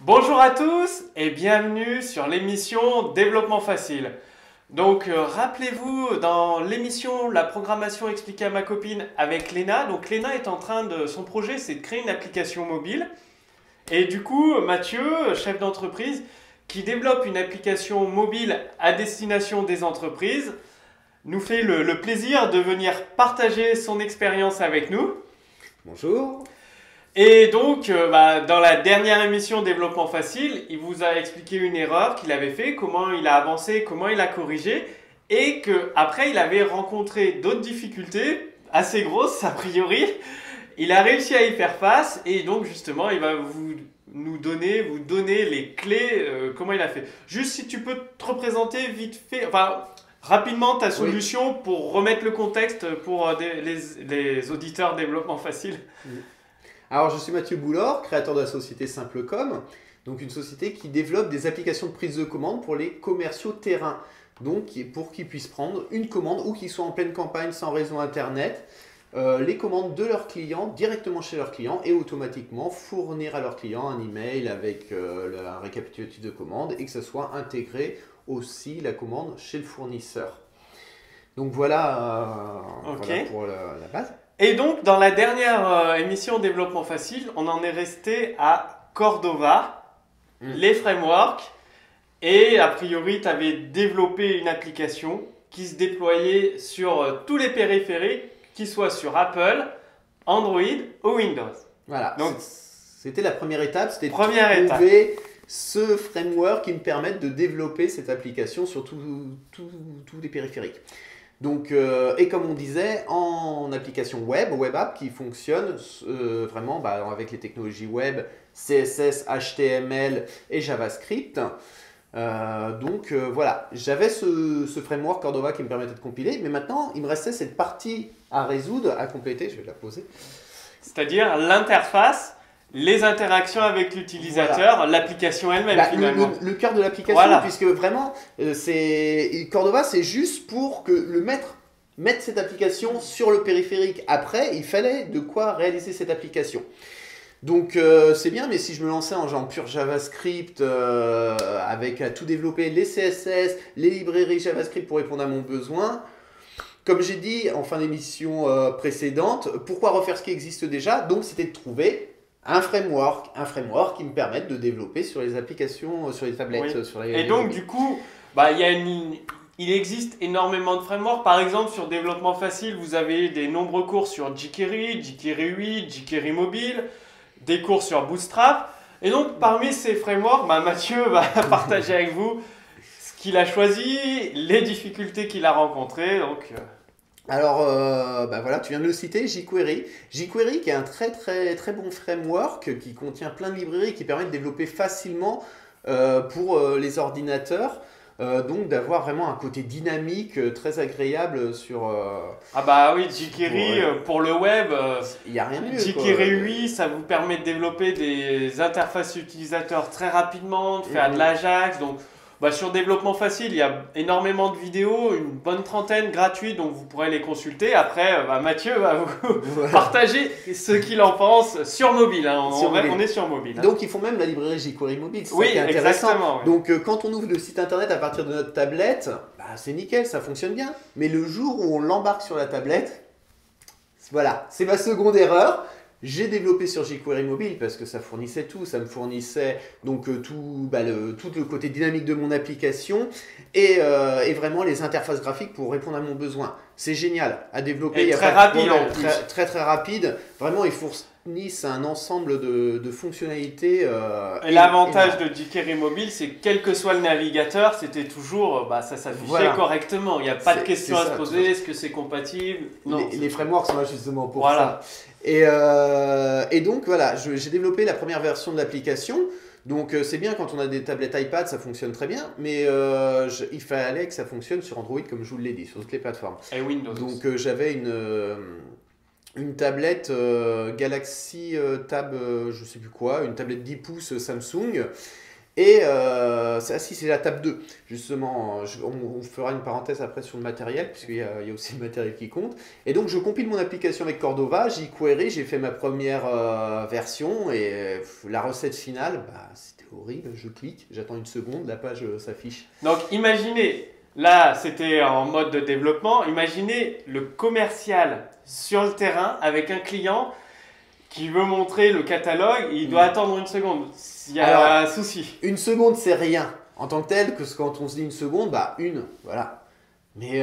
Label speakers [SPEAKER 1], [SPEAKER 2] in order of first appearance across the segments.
[SPEAKER 1] Bonjour à tous et bienvenue sur l'émission Développement Facile. Donc rappelez-vous dans l'émission La programmation expliquée à ma copine avec Léna. Donc Léna est en train de, son projet c'est de créer une application mobile. Et du coup Mathieu, chef d'entreprise, qui développe une application mobile à destination des entreprises, nous fait le plaisir de venir partager son expérience avec nous.
[SPEAKER 2] Bonjour.
[SPEAKER 1] Et donc, dans la dernière émission Développement Facile, il vous a expliqué une erreur qu'il avait fait, comment il a avancé, comment il a corrigé, et qu'après il avait rencontré d'autres difficultés assez grosses a priori. Il a réussi à y faire face, et donc justement, il va vous donner les clés, comment il a fait. Juste si tu peux te représenter vite fait, enfin rapidement ta solution pour remettre le contexte pour les auditeurs Développement Facile.
[SPEAKER 2] Oui. Alors, je suis Mathieu Boulor, créateur de la société Simplecom, donc une société qui développe des applications de prise de commande pour les commerciaux terrain. Donc, pour qu'ils puissent prendre une commande ou qu'ils soient en pleine campagne sans réseau internet, les commandes de leurs clients directement chez leurs clients et automatiquement fournir à leurs clients un email avec un récapitulatif de commande et que ce soit intégré aussi la commande chez le fournisseur. Donc voilà, voilà pour la base.
[SPEAKER 1] Et donc, dans la dernière émission Développement Facile, on en est resté à Cordova, les frameworks, et a priori, tu avais développé une application qui se déployait sur tous les périphériques, qu'ils soient sur Apple, Android ou Windows.
[SPEAKER 2] Voilà, donc c'était la première étape, c'était de
[SPEAKER 1] trouver
[SPEAKER 2] ce framework qui me permette de développer cette application sur tous les périphériques. Donc, et comme on disait, en application web app qui fonctionne vraiment avec les technologies web, CSS, HTML et JavaScript. Voilà, j'avais ce framework Cordova qui me permettait de compiler, mais maintenant il me restait cette partie à résoudre, à compléter, je vais la poser.
[SPEAKER 1] C'est-à-dire l'interface, les interactions avec l'utilisateur, voilà. L'application elle-même finalement.
[SPEAKER 2] Le cœur de l'application, voilà. Puisque vraiment, Cordova, c'est juste pour que le maître mette cette application sur le périphérique. Après, il fallait de quoi réaliser cette application. Donc c'est bien, mais si je me lançais en genre pur JavaScript, avec à tout développer, les CSS, les librairies JavaScript pour répondre à mon besoin, comme j'ai dit en fin d'émission précédente, pourquoi refaire ce qui existe déjà? Donc c'était de trouver un framework qui me permette de développer sur les applications, sur les tablettes.
[SPEAKER 1] Oui.
[SPEAKER 2] Sur les
[SPEAKER 1] Et donc du coup, il existe énormément de frameworks. Par exemple, sur Développement Facile, vous avez des nombreux cours sur jQuery, jQuery 8, jQuery Mobile, des cours sur Bootstrap. Et donc parmi ces frameworks, Mathieu va partager avec vous ce qu'il a choisi, les difficultés qu'il a rencontrées. Donc,
[SPEAKER 2] Alors, voilà, tu viens de le citer, jQuery. jQuery qui est un très bon framework qui contient plein de librairies qui permettent de développer facilement pour les ordinateurs. Donc d'avoir vraiment un côté dynamique très agréable sur...
[SPEAKER 1] Ah bah oui, jQuery pour le web,
[SPEAKER 2] il n'y a rien de mieux.
[SPEAKER 1] jQuery 8, ça vous permet de développer des interfaces utilisateurs très rapidement, de faire de l'Ajax. Donc sur Développement Facile, il y a énormément de vidéos, une bonne trentaine gratuites, donc vous pourrez les consulter. Après, Mathieu va vous partager ce qu'il en pense sur mobile. Hein. On est sur mobile. Hein.
[SPEAKER 2] Donc ils font même la librairie jQuery mobile, c'est ça qui est intéressant.
[SPEAKER 1] Exactement, oui.
[SPEAKER 2] Donc quand on ouvre le site internet à partir de notre tablette, c'est nickel, ça fonctionne bien. Mais le jour où on l'embarque sur la tablette, voilà, c'est ma seconde erreur. J'ai développé sur jQuery mobile parce que ça fournissait tout, ça me fournissait donc tout le côté dynamique de mon application et vraiment les interfaces graphiques pour répondre à mon besoin. C'est génial à développer.
[SPEAKER 1] Et très rapide en plus.
[SPEAKER 2] Très rapide. Vraiment, ils fournissent un ensemble de fonctionnalités.
[SPEAKER 1] Et l'avantage de jQuery mobile, c'est que quel que soit le navigateur, c'était toujours, ça s'affichait correctement. Il n'y a pas de question à se poser, est-ce que c'est compatible? Non.
[SPEAKER 2] Les frameworks sont là justement pour ça. Et donc voilà, j'ai développé la première version de l'application. Donc c'est bien quand on a des tablettes iPad, ça fonctionne très bien, mais il fallait que ça fonctionne sur Android comme je vous l'ai dit, sur toutes les plateformes.
[SPEAKER 1] Et Windows.
[SPEAKER 2] Donc j'avais une tablette Galaxy Tab, je sais plus quoi, une tablette 10 pouces Samsung. Et si c'est la table 2, justement, on fera une parenthèse après sur le matériel, puisqu'il y a aussi le matériel qui compte. Et donc je compile mon application avec Cordova, jQuery, j'ai fait ma première version, et la recette finale, bah, c'était horrible, je clique, j'attends une seconde, la page s'affiche.
[SPEAKER 1] Donc imaginez, là c'était en mode de développement, imaginez le commercial sur le terrain avec un client qui veut montrer le catalogue, il doit attendre une seconde. S'il y a un souci.
[SPEAKER 2] Une seconde, c'est rien en tant que tel, que quand on se dit une seconde, bah voilà. Mais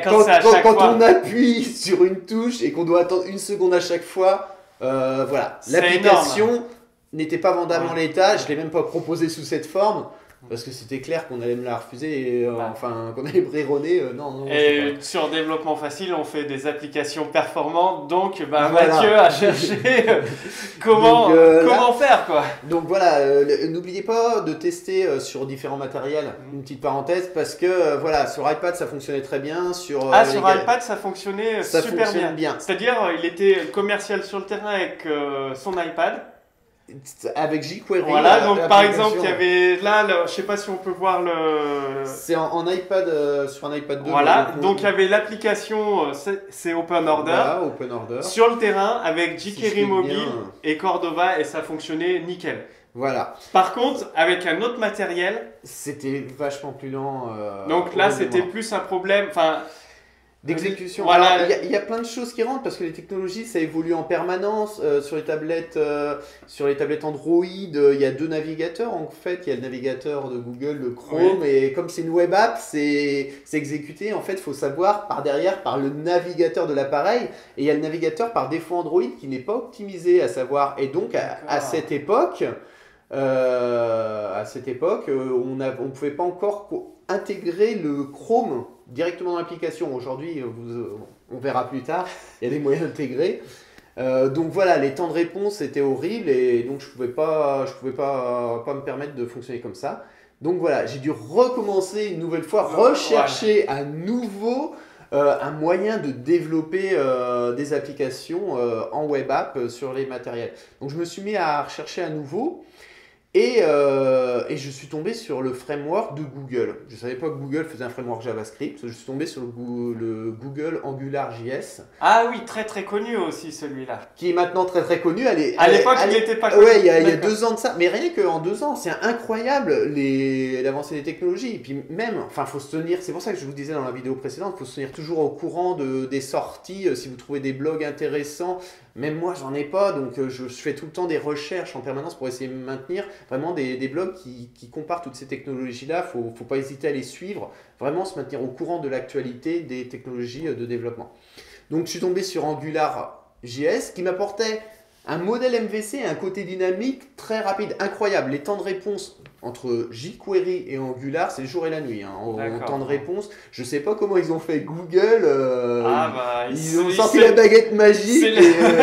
[SPEAKER 2] quand on appuie sur une touche et qu'on doit attendre une seconde à chaque fois, voilà. L'application n'était pas vendable en l'état, je ne l'ai même pas proposée sous cette forme. Parce que c'était clair qu'on allait me la refuser, et, enfin qu'on allait brironner, non.
[SPEAKER 1] Et sur développement facile, on fait des applications performantes, donc Mathieu a cherché comment faire quoi.
[SPEAKER 2] Donc voilà, n'oubliez pas de tester sur différents matériels, une petite parenthèse, parce que voilà, sur iPad ça fonctionnait très bien, sur
[SPEAKER 1] iPad ça fonctionnait super bien. C'est-à-dire il était commercial sur le terrain avec son iPad.
[SPEAKER 2] Avec jQuery.
[SPEAKER 1] Voilà, donc par exemple, il y avait là, je sais pas si on peut voir le.
[SPEAKER 2] C'est en iPad, sur un iPad 2.
[SPEAKER 1] Voilà, donc il y avait l'application, c'est Open Order.
[SPEAKER 2] Voilà, Open Order.
[SPEAKER 1] Sur le terrain, avec jQuery mobile et Cordova, et ça fonctionnait nickel.
[SPEAKER 2] Voilà.
[SPEAKER 1] Par contre, avec un autre matériel.
[SPEAKER 2] C'était vachement plus lent.
[SPEAKER 1] Donc là, c'était plus un problème. Enfin.
[SPEAKER 2] D'exécution.
[SPEAKER 1] Voilà.
[SPEAKER 2] Il y a plein de choses qui rentrent parce que les technologies ça évolue en permanence. Sur les tablettes Android, il y a deux navigateurs en fait. Il y a le navigateur de Google, le Chrome, et comme c'est une web app, c'est exécuté. En fait, il faut savoir par derrière par le navigateur de l'appareil, et il y a le navigateur par défaut Android qui n'est pas optimisé, à savoir. Et donc à cette époque, on ne pouvait pas encore intégrer le Chrome directement dans l'application. Aujourd'hui, on verra plus tard, il y a des moyens d'intégrer. Donc voilà, les temps de réponse étaient horribles, et donc je pouvais pas me permettre de fonctionner comme ça. Donc voilà, j'ai dû recommencer une nouvelle fois, rechercher à nouveau un moyen de développer des applications en web app sur les matériels. Donc je me suis mis à rechercher à nouveau. Et je suis tombé sur le framework de Google. Je ne savais pas que Google faisait un framework JavaScript. Je suis tombé sur le Google AngularJS.
[SPEAKER 1] Ah oui, très très connu aussi celui-là.
[SPEAKER 2] Qui est maintenant très très connu.
[SPEAKER 1] À l'époque, il n'était pas connu.
[SPEAKER 2] Ouais, il y a 2 ans de ça. Mais rien qu'en 2 ans, c'est incroyable l'avancée des technologies. Et puis même, enfin, faut se tenir. C'est pour ça que je vous disais dans la vidéo précédente, il faut se tenir toujours au courant des sorties. Si vous trouvez des blogs intéressants. Même moi, j'en ai pas, donc je fais tout le temps des recherches en permanence pour essayer de maintenir vraiment des blogs qui comparent toutes ces technologies-là. Faut pas hésiter à les suivre, vraiment se maintenir au courant de l'actualité des technologies de développement. Donc je suis tombé sur AngularJS qui m'apportait un modèle MVC et un côté dynamique très rapide, incroyable. Les temps de réponse entre jQuery et Angular, c'est le jour et la nuit. En temps de réponse, je sais pas comment ils ont fait Google. Ils ont sorti la baguette magique.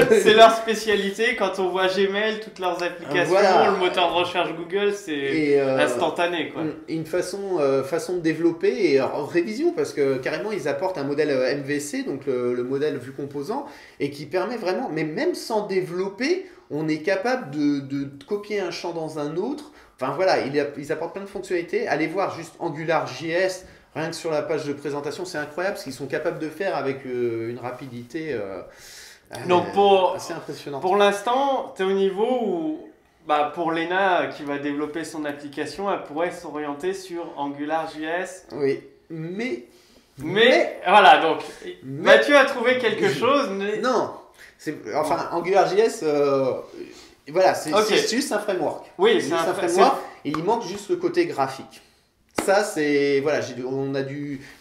[SPEAKER 1] C'est leur spécialité. Quand on voit Gmail, toutes leurs applications, le moteur de recherche Google, c'est instantané, quoi.
[SPEAKER 2] Une façon de développer et révision, parce que carrément ils apportent un modèle MVC, donc le modèle vue composant, et qui permet vraiment, mais même sans développer, on est capable de copier un champ dans un autre. Enfin voilà, ils apportent plein de fonctionnalités. Allez voir juste AngularJS, rien que sur la page de présentation, c'est incroyable ce qu'ils sont capables de faire avec une rapidité
[SPEAKER 1] donc
[SPEAKER 2] assez impressionnante.
[SPEAKER 1] Pour l'instant, tu es au niveau où, pour Léna qui va développer son application, elle pourrait s'orienter sur AngularJS.
[SPEAKER 2] Oui, mais
[SPEAKER 1] voilà, donc Mathieu a trouvé quelque chose.
[SPEAKER 2] Non, AngularJS... voilà, c'est juste un framework.
[SPEAKER 1] Oui, c'est un framework.
[SPEAKER 2] Et il manque juste le côté graphique. Ça, c'est... Voilà,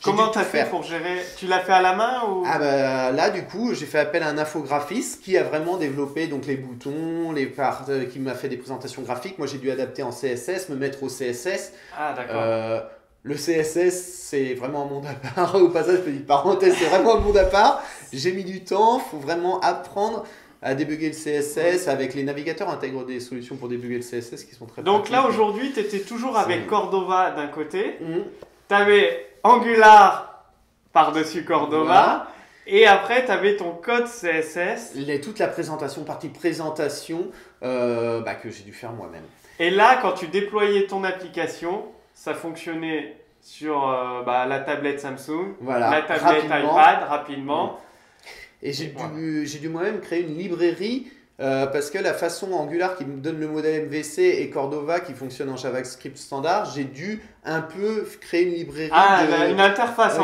[SPEAKER 1] Comment tu as fait pour gérer? Tu l'as fait à la main ou...
[SPEAKER 2] Là, du coup, j'ai fait appel à un infographiste qui a vraiment développé donc, les boutons, qui m'a fait des présentations graphiques. Moi, j'ai dû adapter en CSS, me mettre au CSS.
[SPEAKER 1] Ah, d'accord.
[SPEAKER 2] Le CSS, c'est vraiment un monde à part. Au passage, je fais une parenthèse, c'est vraiment un monde à part. J'ai mis du temps, il faut vraiment apprendre à débugger le CSS. Avec les navigateurs intègrent des solutions pour débugger le CSS qui sont très
[SPEAKER 1] Donc là aujourd'hui tu étais toujours avec Cordova d'un côté, tu avais Angular par-dessus Cordova, et après tu avais ton code CSS.
[SPEAKER 2] Toute la partie présentation que j'ai dû faire moi-même.
[SPEAKER 1] Et là, quand tu déployais ton application, ça fonctionnait sur la tablette Samsung,
[SPEAKER 2] Voilà,
[SPEAKER 1] la tablette iPad, rapidement.
[SPEAKER 2] Et j'ai dû moi-même créer une librairie parce que la façon Angular qui me donne le modèle MVC et Cordova qui fonctionne en JavaScript standard, j'ai dû un peu créer une librairie.
[SPEAKER 1] Une interface,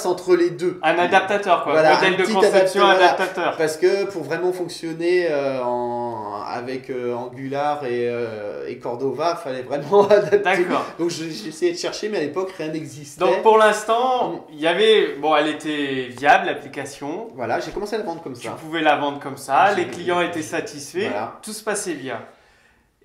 [SPEAKER 2] entre les deux.
[SPEAKER 1] Un adaptateur, quoi.
[SPEAKER 2] Voilà,
[SPEAKER 1] Modèle de conception adaptateur.
[SPEAKER 2] Parce que pour vraiment fonctionner avec Angular et Cordova, il fallait vraiment adapter.
[SPEAKER 1] D'accord.
[SPEAKER 2] Donc j'ai essayé de chercher, mais à l'époque, rien n'existait.
[SPEAKER 1] Donc pour l'instant, il y avait. Bon, elle était viable, l'application.
[SPEAKER 2] Voilà, j'ai commencé à la vendre comme ça.
[SPEAKER 1] Tu pouvais la vendre comme ça, les clients étaient satisfaits,
[SPEAKER 2] voilà.
[SPEAKER 1] Tout se passait bien.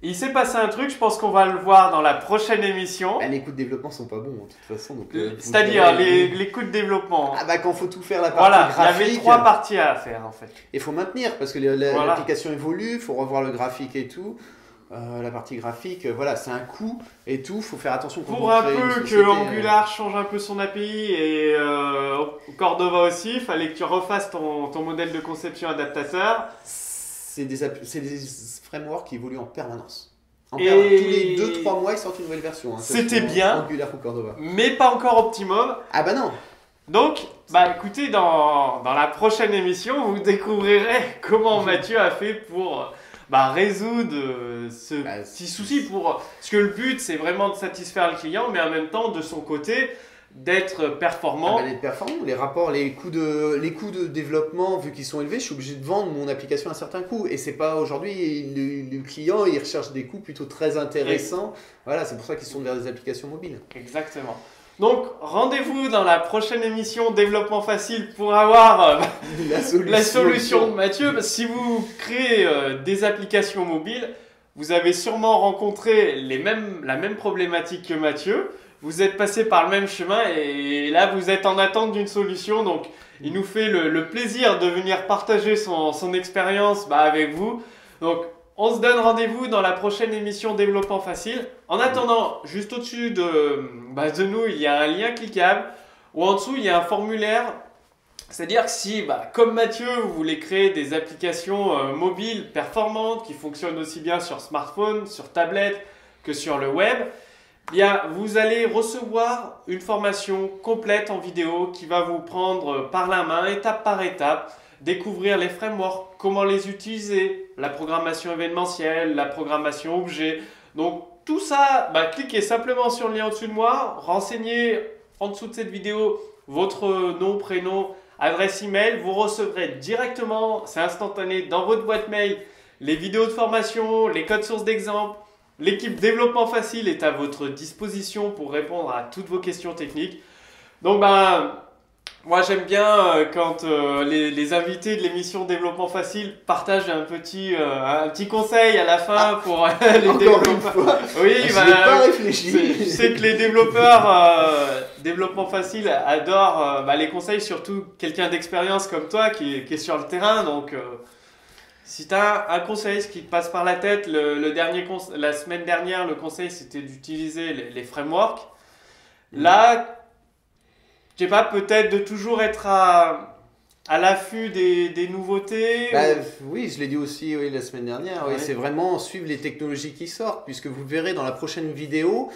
[SPEAKER 1] Il s'est passé un truc, je pense qu'on va le voir dans la prochaine émission.
[SPEAKER 2] Les coûts de développement sont pas bons de toute façon.
[SPEAKER 1] C'est-à-dire les coûts de développement.
[SPEAKER 2] Quand faut tout faire la partie graphique.
[SPEAKER 1] Il y avait 3 parties à faire en fait.
[SPEAKER 2] Il faut maintenir parce que l'application évolue, il faut revoir le graphique et tout. La partie graphique, c'est un coût et tout, il faut faire attention.
[SPEAKER 1] Pour un peu que Angular change un peu son API et Cordova aussi, il fallait que tu refasses ton modèle de conception adaptateur.
[SPEAKER 2] C'est des frameworks qui évoluent en permanence. Tous les 2-3 mois, ils sortent une nouvelle version.
[SPEAKER 1] C'était bien,
[SPEAKER 2] Angular ou Cordova.
[SPEAKER 1] Mais pas encore optimum.
[SPEAKER 2] Ah bah non.
[SPEAKER 1] Donc, écoutez, dans la prochaine émission, vous découvrirez comment Mathieu a fait pour résoudre ce petit souci. Parce que le but, c'est vraiment de satisfaire le client, mais en même temps, de son côté, d'être performant.
[SPEAKER 2] D'être performant, les rapports, les coûts de développement, vu qu'ils sont élevés, je suis obligé de vendre mon application à un certain coût. Et c'est pas aujourd'hui, le client, il recherche des coûts plutôt très intéressants. Voilà, c'est pour ça qu'ils sont vers des applications mobiles.
[SPEAKER 1] Exactement. Donc, rendez-vous dans la prochaine émission Développement Facile pour avoir la solution de Mathieu. Si vous créez des applications mobiles, vous avez sûrement rencontré la même problématique que Mathieu. Vous êtes passé par le même chemin et là, vous êtes en attente d'une solution. Donc, il nous fait le plaisir de venir partager son expérience avec vous. Donc, on se donne rendez-vous dans la prochaine émission Développement Facile. En attendant, juste au-dessus de nous, il y a un lien cliquable ou en dessous, il y a un formulaire. C'est-à-dire que si, comme Mathieu, vous voulez créer des applications mobiles performantes qui fonctionnent aussi bien sur smartphone, sur tablette que sur le web, vous allez recevoir une formation complète en vidéo qui va vous prendre par la main, étape par étape, découvrir les frameworks, comment les utiliser, la programmation événementielle, la programmation objet. Donc tout ça, cliquez simplement sur le lien au-dessus de moi, renseignez en dessous de cette vidéo votre nom, prénom, adresse email. Vous recevrez directement, c'est instantané, dans votre boîte mail, les vidéos de formation, les codes sources d'exemple. L'équipe Développement Facile est à votre disposition pour répondre à toutes vos questions techniques. Donc, moi j'aime bien quand les invités de l'émission Développement Facile partagent un petit conseil à la fin pour les développeurs. Oui,
[SPEAKER 2] je n'ai pas réfléchi.
[SPEAKER 1] Je sais que les développeurs Développement Facile adorent les conseils, surtout quelqu'un d'expérience comme toi qui est sur le terrain. Donc, si tu as un conseil qui te passe par la tête, la semaine dernière, le conseil c'était d'utiliser les frameworks. Là, je sais pas, peut-être de toujours être à l'affût des nouveautés.
[SPEAKER 2] Oui, je l'ai dit aussi la semaine dernière.
[SPEAKER 1] Ouais.
[SPEAKER 2] Oui, c'est vraiment suivre les technologies qui sortent, puisque vous verrez dans la prochaine vidéo.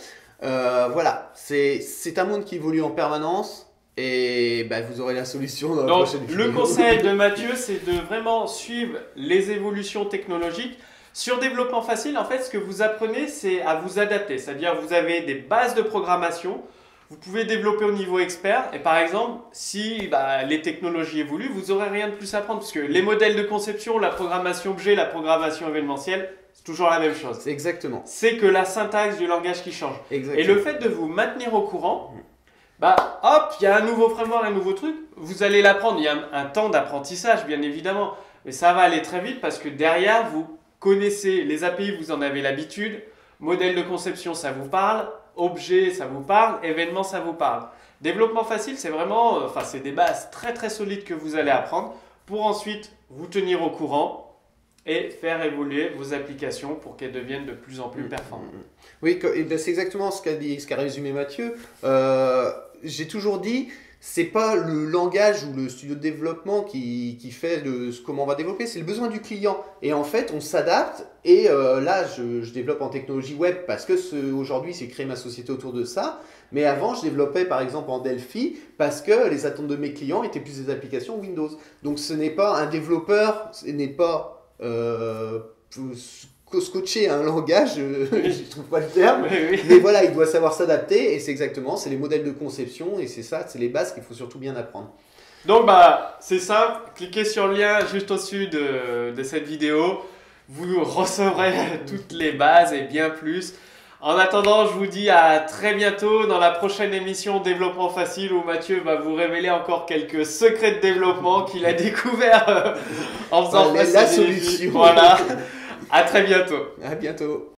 [SPEAKER 2] C'est un monde qui évolue en permanence. Et vous aurez la solution dans la prochaine vidéo.
[SPEAKER 1] Le conseil de Mathieu, c'est de vraiment suivre les évolutions technologiques. Sur Développement Facile, en fait, ce que vous apprenez, c'est à vous adapter. C'est-à-dire, vous avez des bases de programmation. Vous pouvez développer au niveau expert. Et par exemple, si les technologies évoluent, vous n'aurez rien de plus à apprendre. Parce que les modèles de conception, la programmation objet, la programmation événementielle, c'est toujours la même chose.
[SPEAKER 2] Exactement.
[SPEAKER 1] C'est que la syntaxe du langage qui change.
[SPEAKER 2] Exactement.
[SPEAKER 1] Et le fait de vous maintenir au courant, hop, il y a un nouveau framework, un nouveau truc, vous allez l'apprendre. Il y a un temps d'apprentissage, bien évidemment, mais ça va aller très vite parce que derrière, vous connaissez les API, vous en avez l'habitude, modèle de conception, ça vous parle, objet, ça vous parle, événement, ça vous parle. Développement Facile, c'est vraiment, c'est des bases très très solides que vous allez apprendre pour ensuite vous tenir au courant et faire évoluer vos applications pour qu'elles deviennent de plus en plus performantes.
[SPEAKER 2] Oui, c'est exactement ce qu'a résumé Mathieu. J'ai toujours dit, c'est pas le langage ou le studio de développement qui fait comment on va développer, c'est le besoin du client. Et en fait, on s'adapte. Et là, je développe en technologie web parce que aujourd'hui, c'est créer ma société autour de ça. Mais avant, je développais par exemple en Delphi parce que les attentes de mes clients étaient plus des applications Windows. Donc, ce n'est pas un développeur, ce n'est pas scotcher un langage, je ne trouve pas le terme, mais voilà, il doit savoir s'adapter et c'est les modèles de conception et c'est ça, c'est les bases qu'il faut surtout bien apprendre.
[SPEAKER 1] Donc c'est simple, cliquez sur le lien juste au-dessus de cette vidéo, vous recevrez toutes les bases et bien plus. En attendant, je vous dis à très bientôt dans la prochaine émission Développement Facile où Mathieu va vous révéler encore quelques secrets de développement qu'il a découvert en faisant
[SPEAKER 2] la solution.
[SPEAKER 1] Voilà. À très bientôt.
[SPEAKER 2] À bientôt.